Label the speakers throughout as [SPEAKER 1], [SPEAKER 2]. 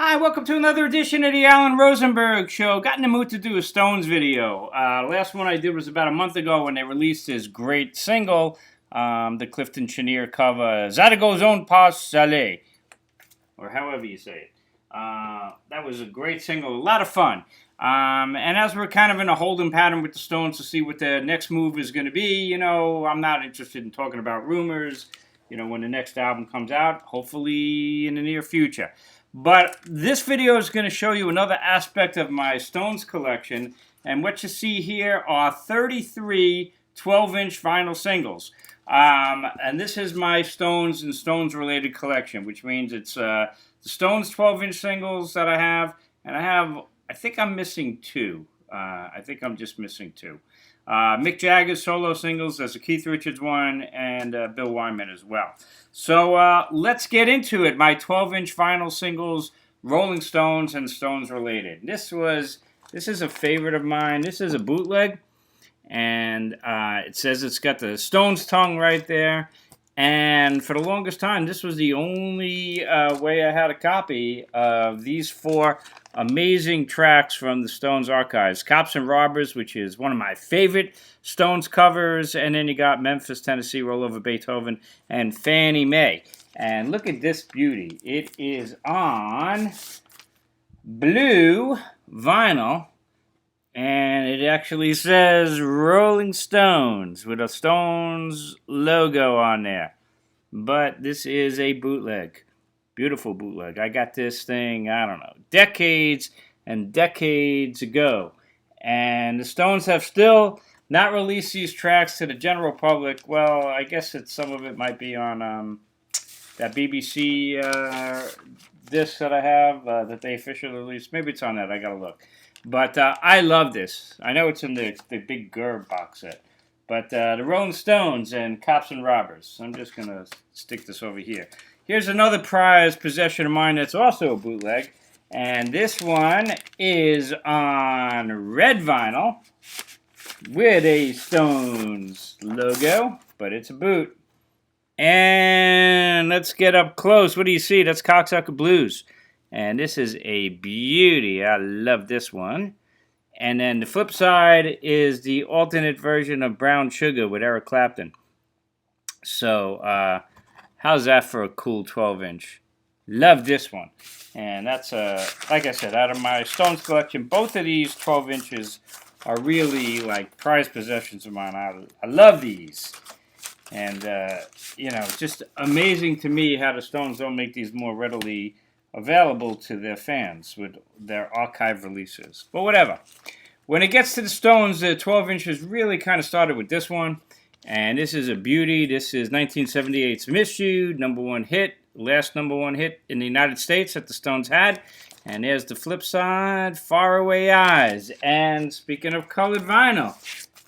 [SPEAKER 1] Hi, welcome to another edition of the Alan Rosenberg Show. Got in the mood to do a Stones video. Last one I did was about a month ago when they released this great single, the Clifton Chenier cover, Zadigo's Own Pas Salé, or however you say it. That was a great single, a lot of fun. And as we're kind of in a holding pattern with the Stones to see what the next move is going to be, I'm not interested in talking about rumors, when the next album comes out, hopefully in the near future. But this video is going to show you another aspect of my Stones collection. And what you see here are 33 12-inch vinyl singles. And this is my Stones and Stones-related collection, which means it's the Stones 12-inch singles that I have. And I think I'm missing two. I think I'm just missing two. Mick Jagger's solo singles, there's a Keith Richards one, and Bill Wyman as well. So let's get into it. My 12-inch vinyl singles, Rolling Stones and Stones related. This is a favorite of mine. This is a bootleg, and it says it's got the Stones tongue right there. And for the longest time, this was the only way I had a copy of these four amazing tracks from the Stones archives. Cops and Robbers, which is one of my favorite Stones covers. And then you got Memphis, Tennessee, Roll Over Beethoven, and Fannie Mae. And look at this beauty. It is on blue vinyl. And it actually says Rolling Stones with a Stones logo on there. But this is a bootleg. Beautiful bootleg. I got this thing, I don't know, decades and decades ago. And the Stones have still not released these tracks to the general public. Well, I guess some of it might be on that BBC disc that I have that they officially released. Maybe it's on that. I gotta look. But I love this. I know it's in the big Gerb box set. But the Rolling Stones and Cops and Robbers. I'm just going to stick this over here. Here's another prized possession of mine that's also a bootleg. And this one is on red vinyl with a Stones logo. But it's a boot. And let's get up close. What do you see? That's Cocksucker Blues. And this is a beauty. I love this one. And then the flip side is the alternate version of Brown Sugar with Eric Clapton. So, how's that for a cool 12-inch? Love this one. And that's, like I said, out of my Stones collection, both of these 12 inches are really like prized possessions of mine. I love these. And, just amazing to me how the Stones don't make these more readily available to their fans with their archive releases. But whatever. When it gets to the Stones, the 12 inches really kind of started with this one. And this is a beauty. This is 1978's Miss You, number one hit. Last number one hit in the United States that the Stones had. And there's the flip side, Faraway Eyes. And speaking of colored vinyl,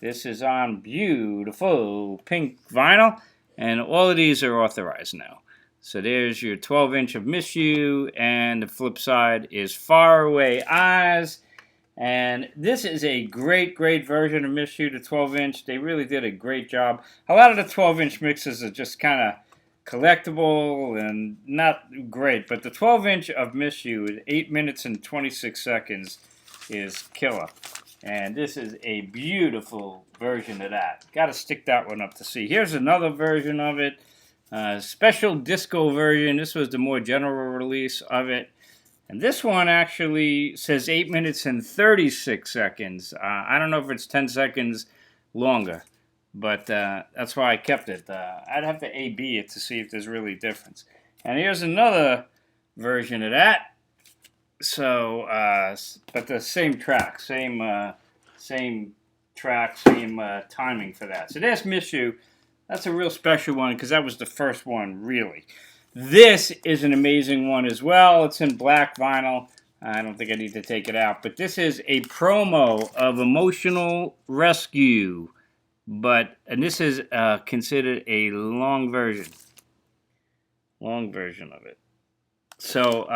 [SPEAKER 1] this is on beautiful pink vinyl. And all of these are authorized now. So there's your 12-inch of Miss You, and the flip side is Faraway Eyes. And this is a great, great version of Miss You, the 12-inch. They really did a great job. A lot of the 12-inch mixes are just kind of collectible and not great. But the 12-inch of Miss You at 8 minutes and 26 seconds is killer. And this is a beautiful version of that. Got to stick that one up to see. Here's another version of it. Special disco version. This was the more general release of it. And this one actually says 8 minutes and 36 seconds. I don't know if it's 10 seconds longer, but that's why I kept it. I'd have to A-B it to see if there's really a difference. And here's another version of that. So, but the same track, same track, same timing for that. So there's Miss You. That's a real special one because that was the first one, really. This is an amazing one as well. It's in black vinyl. I don't think I need to take it out. But this is a promo of Emotional Rescue. And this is considered a long version. Long version of it. So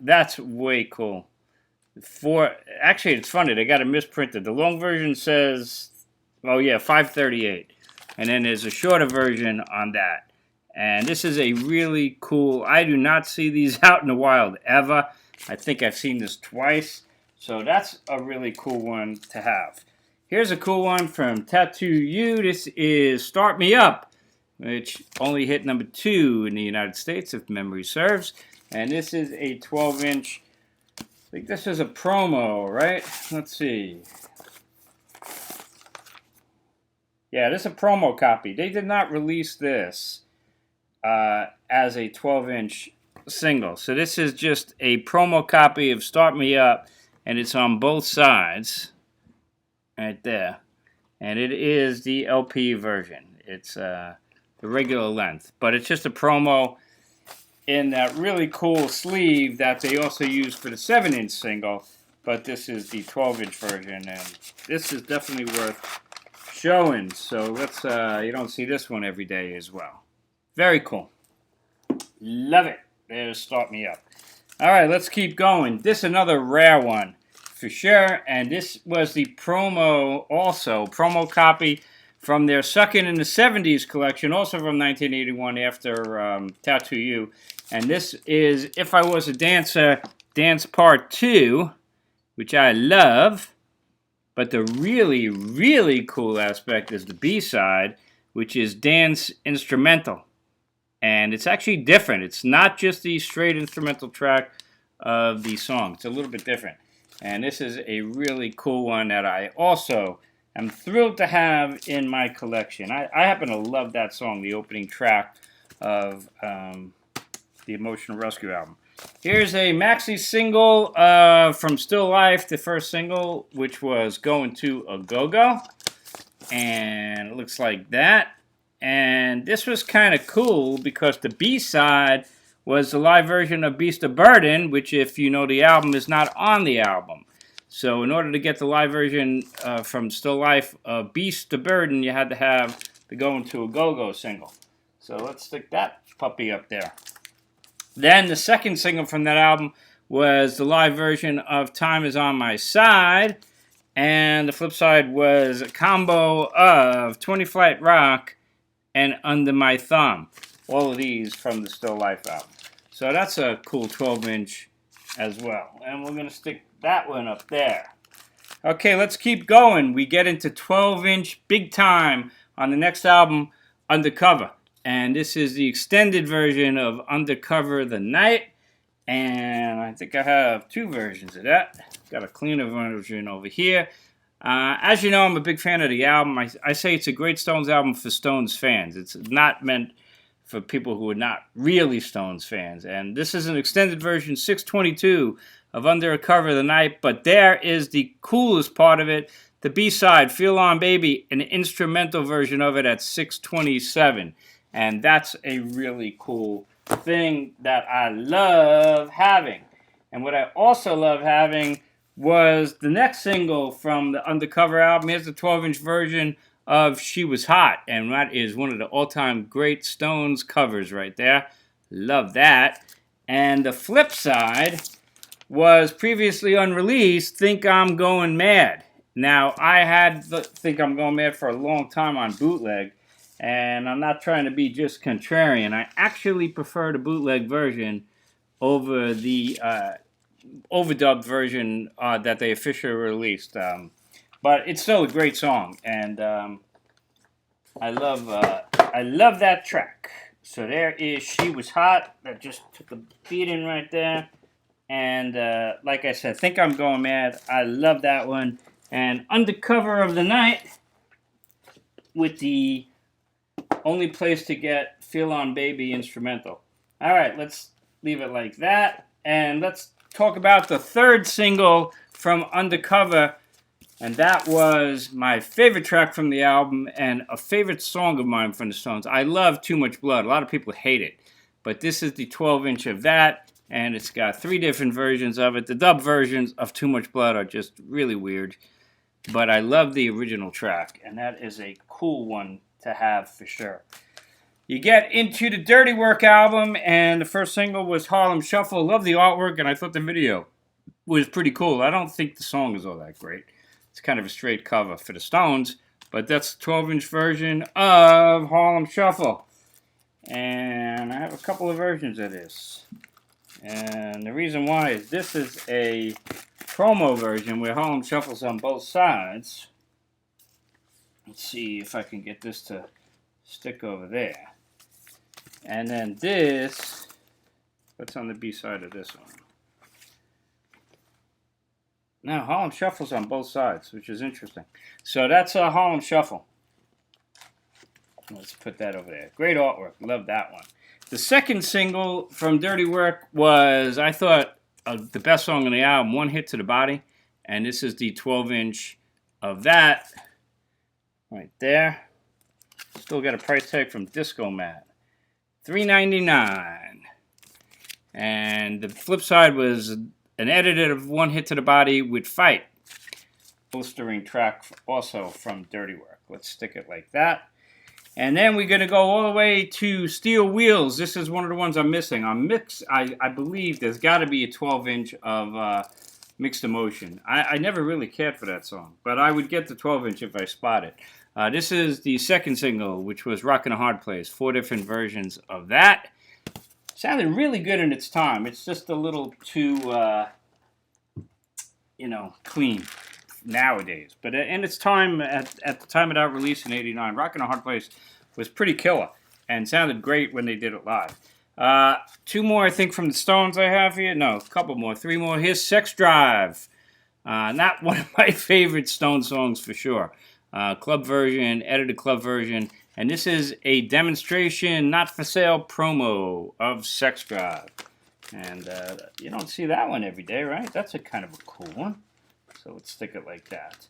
[SPEAKER 1] that's way cool. Actually, it's funny. They got it misprinted. The long version says, 538. And then there's a shorter version on that. And this is a really cool, I do not see these out in the wild ever. I think I've seen this twice. So that's a really cool one to have. Here's a cool one from Tattoo You. This is Start Me Up, which only hit number 2 in the United States, if memory serves. And this is a 12-inch. I think this is a promo, right? Let's see. Yeah, this is a promo copy. They did not release this as a 12-inch single. So this is just a promo copy of Start Me Up, and it's on both sides. Right there. And it is the LP version. It's the regular length. But it's just a promo in that really cool sleeve that they also use for the 7-inch single. But this is the 12-inch version. And this is definitely worth showing. So let's, you don't see this one every day as well. Very cool. Love it. There's Start Me Up. All right, let's keep going. This is another rare one. For sure, and this was the promo copy from their Suckin' in the 70s collection, also from 1981 after Tattoo You. And this is If I Was a Dancer, Dance Part 2, which I love. But the really, really cool aspect is the B-side, which is Dance Instrumental. And it's actually different. It's not just the straight instrumental track of the song. It's a little bit different. And this is a really cool one that I also am thrilled to have in my collection. I happen to love that song, the opening track of the Emotional Rescue album. Here's a maxi single from Still Life, the first single, which was Going to a Go-Go. And it looks like that. And this was kind of cool because the B-side was the live version of Beast of Burden, which, if you know the album, is not on the album. So in order to get the live version from Still Life of Beast of Burden, you had to have the Going to a Go-Go single. So let's stick that puppy up there. Then the second single from that album was the live version of Time Is On My Side. And the flip side was a combo of 20 Flight Rock and Under My Thumb. All of these from the Still Life album. So that's a cool 12-inch as well. And we're going to stick that one up there. Okay, let's keep going. We get into 12-inch big time on the next album, Undercover. And this is the extended version of Undercover the Night. And I think I have 2 versions of that. Got a cleaner version over here. As you know, I'm a big fan of the album. I say it's a great Stones album for Stones fans. It's not meant for people who are not really Stones fans. And this is an extended version, 622, of Undercover the Night. But there is the coolest part of it, the B-side, Feel On Baby, an instrumental version of it at 627. And that's a really cool thing that I love having. And what I also love having was the next single from the Undercover album. Here's the 12-inch version of She Was Hot, and that is one of the all-time great Stones covers right there. Love that. And the flip side was previously unreleased, Think I'm Going Mad. Now, I had Think I'm Going Mad for a long time on bootleg, and I'm not trying to be just contrarian. I actually prefer the bootleg version over the overdubbed version that they officially released. But it's still a great song, and I love that track. So there is She Was Hot. That just took a beating right there. And like I said, Think I'm Going Mad. I love that one. And Undercover of the Night with the only place to get Feel On Baby instrumental. All right, let's leave it like that. And let's talk about the third single from Undercover. And that was my favorite track from the album and a favorite song of mine from the Stones. I love Too Much Blood. A lot of people hate it. But this is the 12-inch of that. And it's got 3 different versions of it. The dub versions of Too Much Blood are just really weird. But I love the original track. And that is a cool one to have for sure. You get into the Dirty Work album. And the first single was Harlem Shuffle. Love the artwork. And I thought the video was pretty cool. I don't think the song is all that great. It's kind of a straight cover for the Stones, but that's the 12-inch version of Harlem Shuffle. And I have a couple of versions of this. And the reason why is this is a promo version where Harlem Shuffle's on both sides. Let's see if I can get this to stick over there. And then this, what's on the B side of this one? Now, Harlem Shuffle's on both sides, which is interesting. So that's a Harlem Shuffle. Let's put that over there. Great artwork. Love that one. The second single from Dirty Work was, I thought, the best song on the album, One Hit to the Body. And this is the 12-inch of that. Right there. Still got a price tag from Disco Mat. $3.99. And the flip side was an edit of One Hit to the Body with Fight. Blistering track also from Dirty Work. Let's stick it like that. And then we're going to go all the way to Steel Wheels. This is one of the ones I'm missing. On Mix, I believe there's got to be a 12-inch of Mixed Emotion. I never really cared for that song, but I would get the 12-inch if I spot it. This is the second single, which was Rockin' a Hard Place. 4 different versions of that. Sounded really good in its time. It's just a little too, clean nowadays. But in its time, at the time of that release in '89, Rockin' a Hard Place was pretty killer and sounded great when they did it live. 2 more, I think, from the Stones I have here. No, a couple more. 3 more. Here's Sex Drive. Not one of my favorite Stone songs for sure. Club version, edited club version. And this is a demonstration, not for sale promo of Sex Drive. And you don't see that one every day, right? That's a kind of a cool one. So let's stick it like that.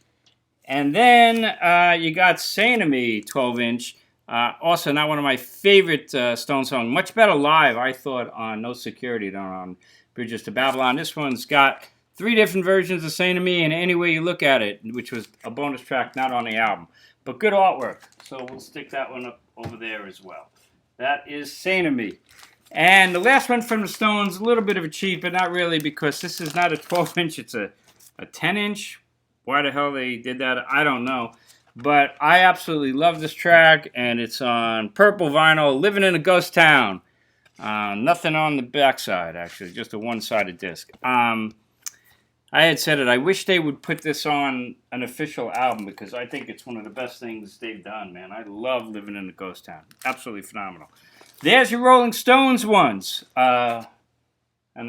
[SPEAKER 1] And then you got Saying to Me 12-inch. Also not one of my favorite Stone songs. Much better live, I thought, on No Security than on Bridges to Babylon. This one's got 3 different versions of Saying to Me and Any Way You Look at It, which was a bonus track not on the album. But good artwork. So we'll stick that one up over there as well. That is Saying to Me. And the last one from the Stones, a little bit of a cheat, but not really, because this is not a 12-inch, it's a 10-inch. Why the hell they did that, I don't know. But I absolutely love this track, and it's on purple vinyl, Living in a Ghost Town. Nothing on the backside, actually, just a one-sided disc. I had said it, I wish they would put this on an official album, because I think it's one of the best things they've done, man. I love Living in a Ghost Town. Absolutely phenomenal. There's your Rolling Stones ones. And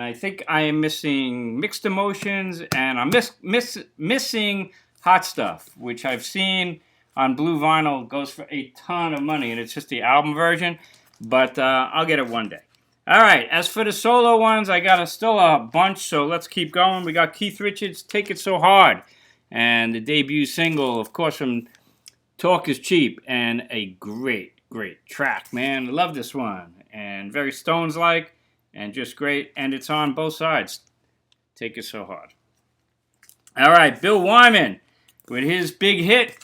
[SPEAKER 1] I think I am missing Mixed Emotions, and I'm missing Hot Stuff, which I've seen on blue vinyl. Goes for a ton of money, and it's just the album version. But I'll get it one day. All right, as for the solo ones, I got still a bunch, so let's keep going. We got Keith Richards, Take It So Hard, and the debut single, of course, from Talk Is Cheap, and a great track, man. I love this one, and very Stones-like. And just great, and it's on both sides. Take It So Hard. All right, Bill Wyman with his big hit,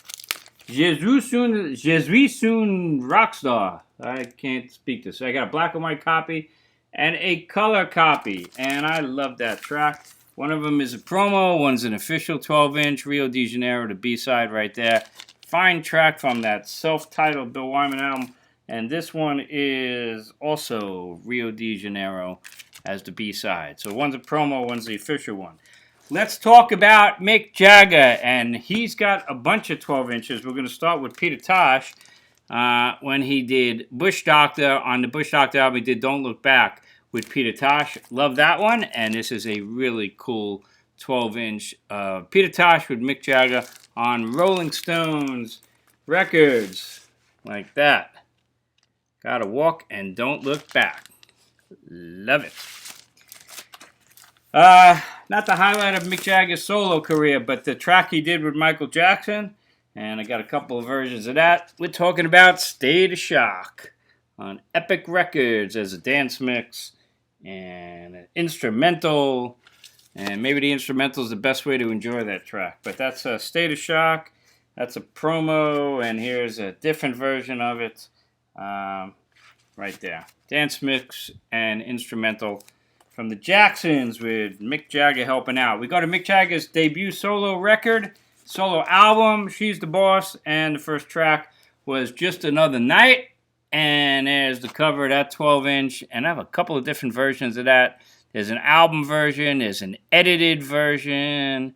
[SPEAKER 1] Je suis soon Rockstar. I can't speak this. I got a black and white copy and a color copy, and I love that track. One of them is a promo, one's an official 12-inch, Rio de Janeiro, the B-side right there. Fine track from that self-titled Bill Wyman album. And this one is also Rio de Janeiro as the B-side. So one's a promo, one's the official one. Let's talk about Mick Jagger. And he's got a bunch of 12-inches. We're going to start with Peter Tosh when he did Bush Doctor. On the Bush Doctor album, he did Don't Look Back with Peter Tosh. Love that one. And this is a really cool 12-inch. Peter Tosh with Mick Jagger on Rolling Stones Records. Like that. Gotta walk and don't look back. Love it. Not the highlight of Mick Jagger's solo career, but the track he did with Michael Jackson. And I got a couple of versions of that. We're talking about State of Shock on Epic Records as a dance mix and an instrumental. And maybe the instrumental is the best way to enjoy that track. But that's a State of Shock. That's a promo, and here's a different version of it. Right there. Dance mix and instrumental from the Jacksons with Mick Jagger helping out. We go to Mick Jagger's debut solo record, solo album, She's the Boss, and the first track was Just Another Night. And there's the cover of that 12-inch, and I have a couple of different versions of that. There's an album version, there's an edited version,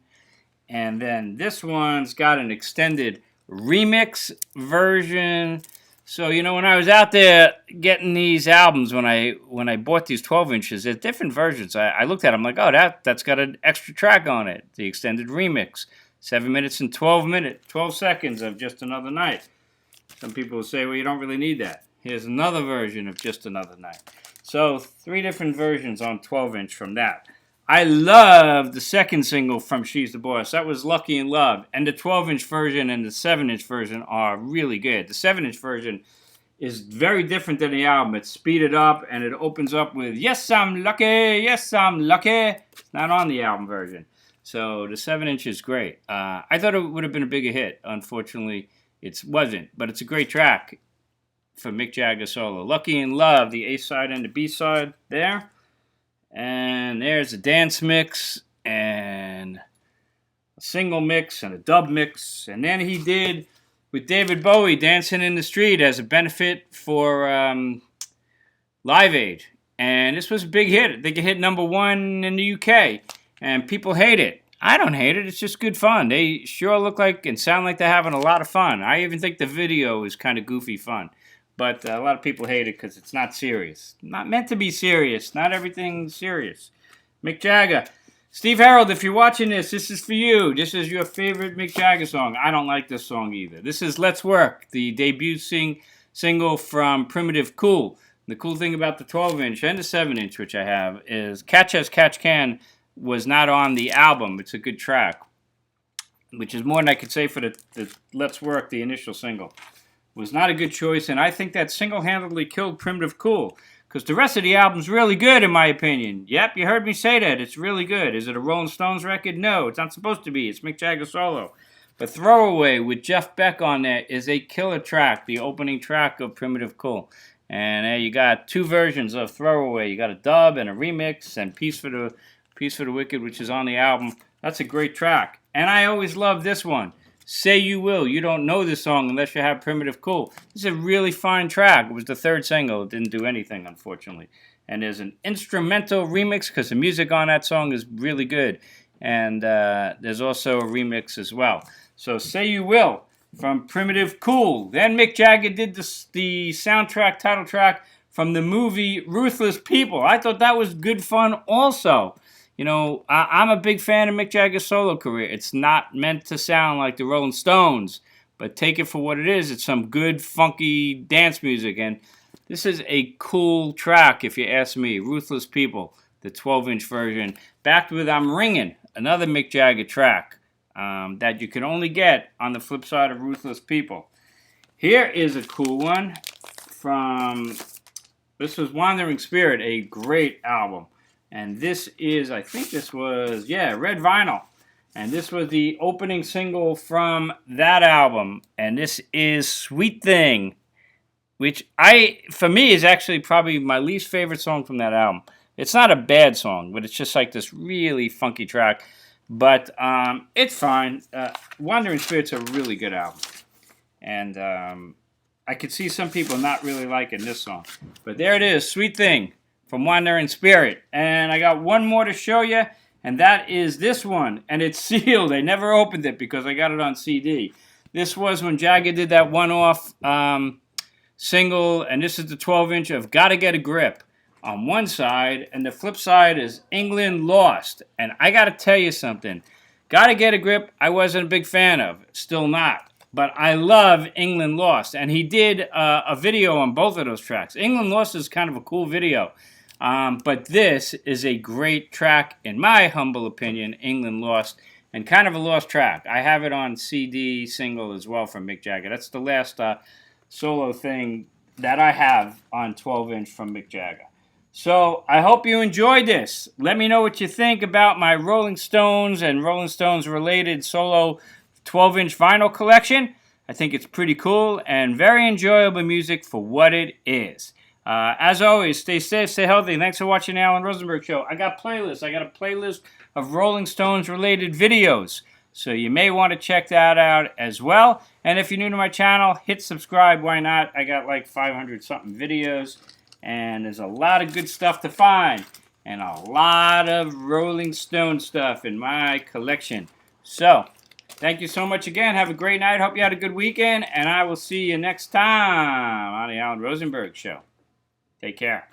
[SPEAKER 1] and then this one's got an extended remix version. So, you know, when I was out there getting these albums, when I bought these 12 inches, there's different versions. I looked at them like, oh, that's got an extra track on it. The extended remix, 7 minutes and 12 seconds of Just Another Night. Some people will say, well, you don't really need that. Here's another version of Just Another Night. So 3 different versions on 12 inch from that. I love the second single from She's the Boss. That was Lucky in Love. And the 12-inch version and the 7-inch version are really good. The 7-inch version is very different than the album. It's speeded up and it opens up with, yes, I'm lucky, yes, I'm lucky. It's not on the album version. So the 7-inch is great. I thought it would have been a bigger hit. Unfortunately, it wasn't. But it's a great track for Mick Jagger solo. Lucky in Love, the A side and the B side there. And there's a dance mix and a single mix and a dub mix. And then he did with David Bowie, Dancing in the Street as a benefit for Live Aid. And this was a big hit. I think it hit #1 in the UK. And people hate it. I don't hate it. It's just good fun. They sure look like and sound like they're having a lot of fun. I even think the video is kind of goofy fun. But a lot of people hate it because it's not serious. Not meant to be serious. Not everything's serious. Mick Jagger. Steve Harold, if you're watching this is for you. This is your favorite Mick Jagger song. I don't like this song either. This is Let's Work, the debut single from Primitive Cool. The cool thing about the 12-inch and the 7-inch, which I have, is Catch As Catch Can was not on the album. It's a good track, which is more than I could say for the Let's Work, the initial single. Was not a good choice, and I think that single-handedly killed Primitive Cool, because the rest of the album's really good, in my opinion. Yep, you heard me say that. It's really good. Is it a Rolling Stones record? No, it's not supposed to be. It's Mick Jagger solo. But Throwaway with Jeff Beck on there is a killer track, the opening track of Primitive Cool. And there you got 2 versions of Throwaway. You got a dub and a remix, and Peace for the Wicked, which is on the album. That's a great track. And I always love this one. Say You Will. You don't know this song unless you have Primitive Cool. This is a really fine track. It was the 3rd single. It didn't do anything, unfortunately. And there's an instrumental remix because the music on that song is really good. And there's also a remix as well. So Say You Will from Primitive Cool. Then Mick Jagger did the soundtrack, title track from the movie Ruthless People. I thought that was good fun also. You know, I'm a big fan of Mick Jagger's solo career. It's not meant to sound like the Rolling Stones, but take it for what it is. It's some good, funky dance music, and this is a cool track, if you ask me. Ruthless People, the 12-inch version, backed with I'm Ringin', another Mick Jagger track that you can only get on the flip side of Ruthless People. Here is a cool one from, this was Wandering Spirit, a great album. And this is, I think this was, Red Vinyl. And this was the opening single from that album. And this is Sweet Thing, which for me, is actually probably my least favorite song from that album. It's not a bad song, but it's just like this really funky track. But it's fine. Wandering Spirit's a really good album. And I could see some people not really liking this song. But there it is, Sweet Thing from Wandering Spirit. And I got one more to show you, and that is this one. And it's sealed. I never opened it because I got it on CD. This was when Jagger did that one-off single, and this is the 12-inch of Gotta Get a Grip on one side, and the flip side is England Lost. And I got to tell you something. Gotta Get a Grip, I wasn't a big fan of. Still not. But I love England Lost. And he did a video on both of those tracks. England Lost is kind of a cool video. But this is a great track, in my humble opinion, England Lost, and kind of a lost track. I have it on CD single as well from Mick Jagger. That's the last solo thing that I have on 12-inch from Mick Jagger. So I hope you enjoyed this. Let me know what you think about my Rolling Stones and Rolling Stones related solo 12-inch vinyl collection. I think it's pretty cool and very enjoyable music for what it is. As always, stay safe, stay healthy. Thanks for watching the Alan Rosenberg Show. I got playlists. I got a playlist of Rolling Stones related videos. So you may want to check that out as well. And if you're new to my channel, hit subscribe. Why not? I got like 500 something videos. And there's a lot of good stuff to find. and a lot of Rolling Stone stuff in my collection. So, thank you so much again. Have a great night. Hope you had a good weekend, and I will see you next time on the Alan Rosenberg Show. Take care.